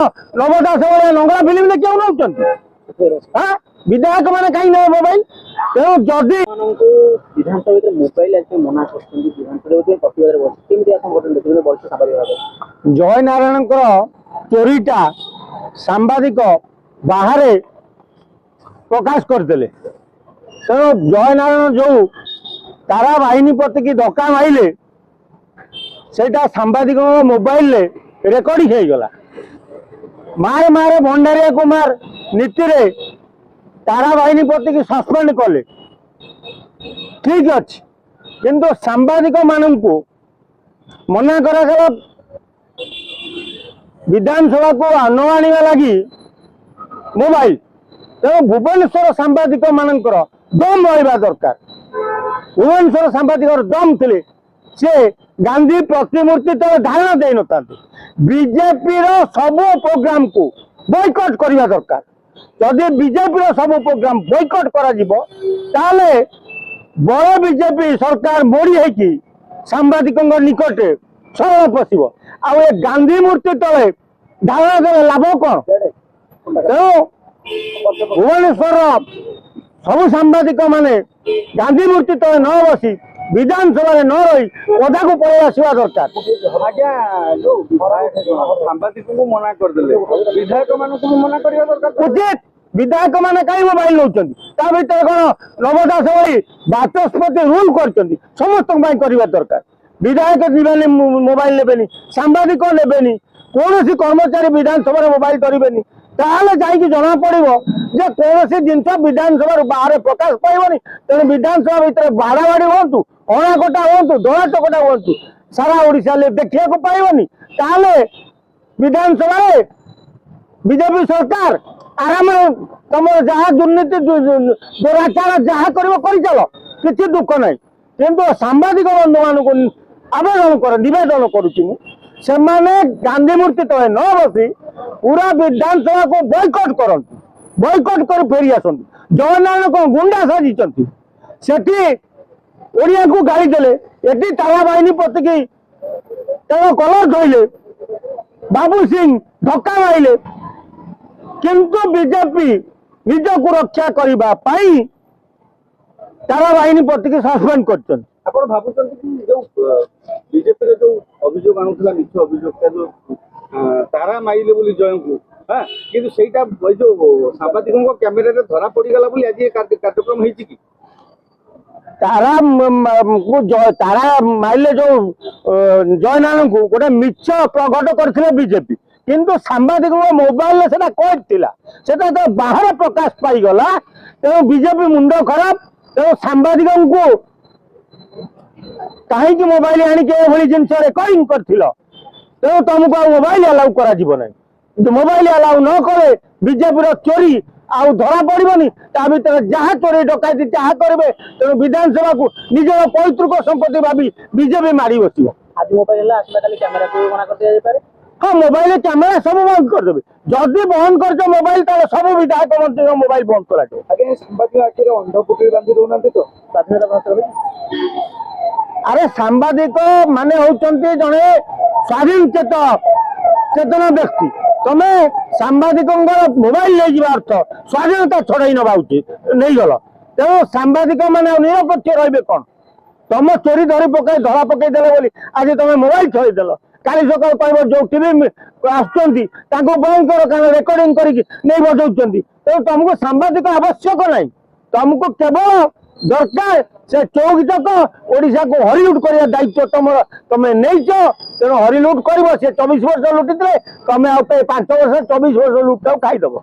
नवदास भाई नंगला फिल्म देखिए नौ विधायक मैंने कहीं ना मोबाइल तेणु जदि विधानसभा मोबाइल मना कर जय नारायण चोरीटा सांबादिक बाहर प्रकाश करते तेणु जय नारायण जो तारा बाहिनी प्रति की धक्का मारे सेटा सांबादिक मोबाइल रेकर्डिंग हो गला मारे मारे भंडारिया कुमार नीति रे तारा बाहिनी प्रति की सस्पेंड कले ठीक अच्छे किंतु सांबादिक मान को मना करा विधानसभा को न आने लगी मोबाइल तेणु भुवनेश्वर सांबादिक मानकर दम रहा दरकार भुवनेश्वर सांबादिक दम थे से गांधी प्रतिमूर्ति तले धारणा दे न बीजेपी सबू प्रोग्राम को बॉयकॉट करने दरकार जदि बीजेपी सबू प्रोग्राम बॉयकॉट करा ताले बड़ बीजेपी सरकार मोड़ी है सांबादिक निकट सरल पशु आ गांधी मूर्ति तले धारणा देने लाभ कौन तेणु भुवनेश्वर सबू सांबादिक माने गांधी मूर्ति तले न बसी विधानसभा न रही पदा को पलि आसवा दरकार सांबादिक को मना कर विधायक मान मना करवा दरकार उचित विधायक मैंने कहीं मोबाइल नौ भर कौन नवदास भाई बाचस्पति रूल कर समस्त करवा दरकार विधायक जीवानी मोबाइल ने सांबादिक ने कौन कर्मचारी विधानसभा मोबाइल करेंगे ताले जाकि जना पड़ो जे कौन जिनस विधानसभा बाहर प्रकाश पाइबनी तेणु विधानसभा भितर बाड़ाबाड़ी हूँ अणाकटा हूँ दड़ा चकटा हूँ सारा ओडिशा देखा पाइबनी ताले विधानसभा बीजेपी सरकार आराम तुम जहाँ दुर्नीति दुराचार जहाँ कर चल किसी दुख ना किंतु सांबादिक बंधु मान को आवेदन कर निवेदन करुच्ची से गांधी मूर्ति तले न बसी पूरा विधानसभा को बॉयकॉट करती बॉयकॉट कर फेरी आसती जगन्नारायण को गुंडा साजिंट से ओडिया को गाड़ी देले ये तारा बाहिनी प्रति की कलर धोइले बाबू सिंह धक्का मारे किंतु बीजेपी निज को रक्षा करने तारा बाहिनी प्रति की सस्पेंड कर ଆପଣ ଭାବୁଛନ୍ତି କି ଯୋଉ ବିଜେପିରେ ଯୋଉ ଅଭିଯୋଗ ଆଣୁଥିଲା ମିଛ ଅଭିଯୋଗଟା ଯୋଉ ତାରା ମାଇଲେ ବୋଲି ଜୟଙ୍କୁ କିନ୍ତୁ ସେଇଟା ଏଇ ଯୋଉ ସାମ୍ବାଦିକଙ୍କ କ୍ୟାମେରାରେ ଧରା ପଡିଗଲା ବୋଲି ଆଜି କାର୍ଯ୍ୟକ୍ରମ ହେଇଛି କି तारा माइले जो जय नारायण को गोटे मिछ प्रकट करथिले बीजेपी किंतु सांबादिक मोबाइल से तो बाहर प्रकाश पाईगला तेणु बीजेपी मुंड खराब तेणु सांबादिक को कहीं मोबाइल आनी जिनस रेकर्डिंग कर तेणु तुमको मोबाइल अलाउ कर मोबाइल अलाउ न करे बीजेपी चोरी आउ धरा पड़ोनी ता भर जहाँ चोरी डकैती जहाँ करेंगे तेणु विधानसभा को निजर पैतृक संपत्ति भावी बीजेपी मारी बस आज मोबाइल कैमेरा को मना कर दिया जाए हाँ मोबाइल कैमेरा सब बंद करदेवे जदि बंद कर मोबाइल तो सब विधायक मंत्री मोबाइल बंद कर सांबादिक आखिर अंधपुटी बांधि दौना तो स्वाधीनता अरे सांबादिक माने होचंती जने स्वाधीन चेतना व्यक्ति तमे सांबादिक मोबाइल ले जीवा अर्थ स्वाधीनता छड़ाई नवा उचित नहीं गल तेणु सांबादिक माने निरपेक्ष रहिबे कौन तुम चोरी धरी पकई धरा पकई देले बोली आज तुम मोबाइल छड़ेदेल काली सकाल कह जो टीवी आसुँच बंद कर कारण रेकर्डिंग करके नहीं बजाऊँ तेणु तुमको सांबादिक आवश्यक नहीं तुमको केवल दरकार से चौक तक ओडिशा को हरिलुट करने दायित्व तुम नहीं तेणु हरिलुट कर 24 वर्ष लुटी तुम 5 वर्ष 24 वर्ष लुट खाईदेव।